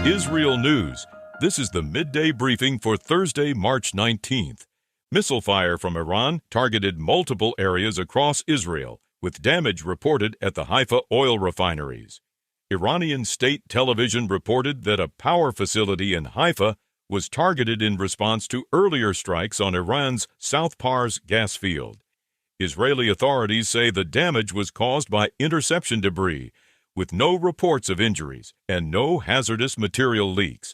IsReal News. This is the midday briefing for Thursday, March 19th. Missile fire from Iran targeted multiple areas across Israel, with damage reported at the Haifa oil refineries. Iranian state television reported that a power facility in Haifa was targeted in response to earlier strikes on Iran's South Pars gas field. Israeli authorities say the damage was caused by interception debris, with no reports of injuries and no hazardous material leaks.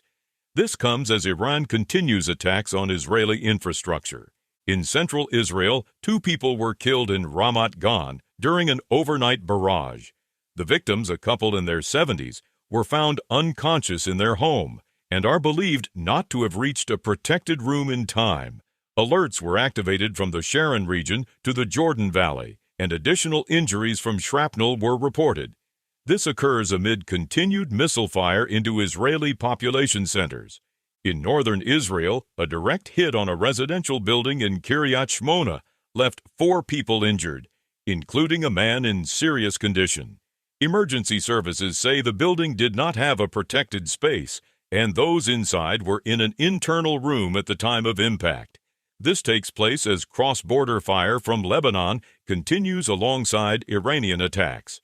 This comes as Iran continues attacks on Israeli infrastructure. In central Israel, 2 people were killed in Ramat Gan during an overnight barrage. The victims, a couple in their 70s, were found unconscious in their home and are believed not to have reached a protected room in time. Alerts were activated from the Sharon region to the Jordan Valley, and additional injuries from shrapnel were reported. This occurs amid continued missile fire into Israeli population centers. In northern Israel, a direct hit on a residential building in Kiryat Shmona left 4 people injured, including a man in serious condition. Emergency services say the building did not have a protected space, and those inside were in an internal room at the time of impact. This takes place as cross-border fire from Lebanon continues alongside Iranian attacks.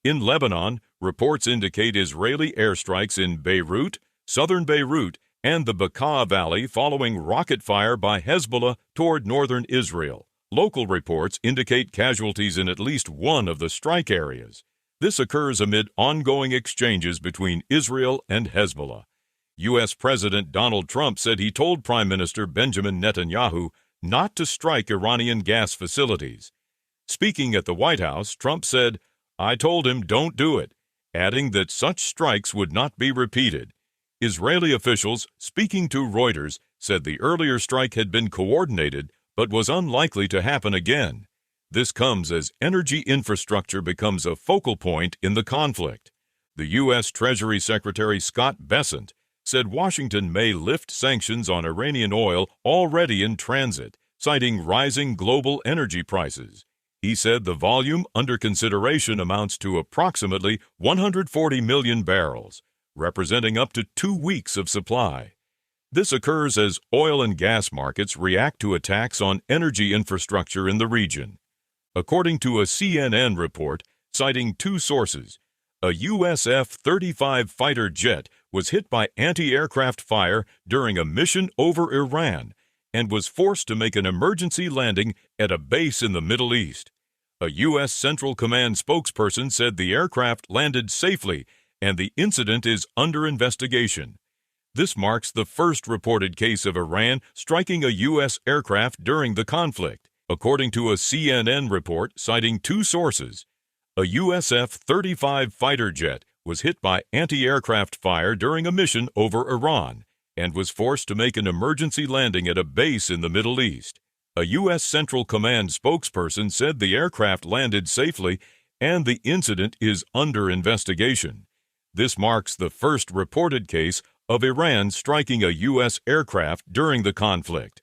In Lebanon, reports indicate Israeli airstrikes in Beirut, southern Beirut, and the Bekaa Valley following rocket fire by Hezbollah toward northern Israel. Local reports indicate casualties in at least one of the strike areas. This occurs amid ongoing exchanges between Israel and Hezbollah. U.S. President Donald Trump said he told Prime Minister Benjamin Netanyahu not to strike Iranian gas facilities. Speaking at the White House, Trump said, "I told him don't do it," adding that such strikes would not be repeated. Israeli officials, speaking to Reuters, said the earlier strike had been coordinated but was unlikely to happen again. This comes as energy infrastructure becomes a focal point in the conflict. The U.S. Treasury Secretary Scott Bessent said Washington may lift sanctions on Iranian oil already in transit, citing rising global energy prices. He said the volume under consideration amounts to approximately 140 million barrels, representing up to 2 weeks of supply. This occurs as oil and gas markets react to attacks on energy infrastructure in the region. According to a CNN report citing 2 sources, a U.S. F-35 fighter jet was hit by anti-aircraft fire during a mission over Iran and was forced to make an emergency landing at a base in the Middle East. A U.S. Central Command spokesperson said the aircraft landed safely and the incident is under investigation. This marks the first reported case of Iran striking a U.S. aircraft during the conflict. According to a CNN report citing 2 sources, a U.S. F-35 fighter jet was hit by anti-aircraft fire during a mission over Iran and was forced to make an emergency landing at a base in the Middle East. A U.S. Central Command spokesperson said the aircraft landed safely and the incident is under investigation. This marks the first reported case of Iran striking a U.S. aircraft during the conflict.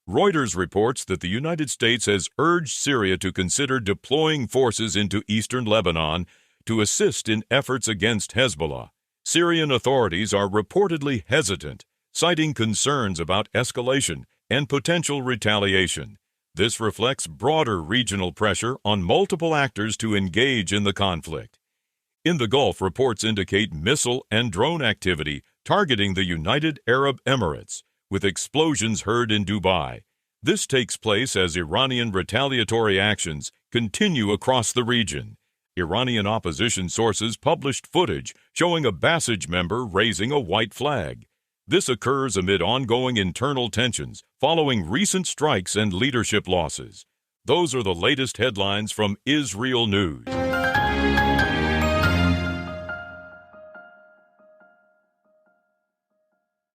Reuters reports that the United States has urged Syria to consider deploying forces into eastern Lebanon to assist in efforts against Hezbollah. Syrian authorities are reportedly hesitant, citing concerns about escalation and potential retaliation. This reflects broader regional pressure on multiple actors to engage in the conflict. In the Gulf, reports indicate missile and drone activity targeting the United Arab Emirates, with explosions heard in Dubai. This takes place as Iranian retaliatory actions continue across the region. Iranian opposition sources published footage showing a Basij member raising a white flag. This occurs amid ongoing internal tensions following recent strikes and leadership losses. Those are the latest headlines from IsReal News.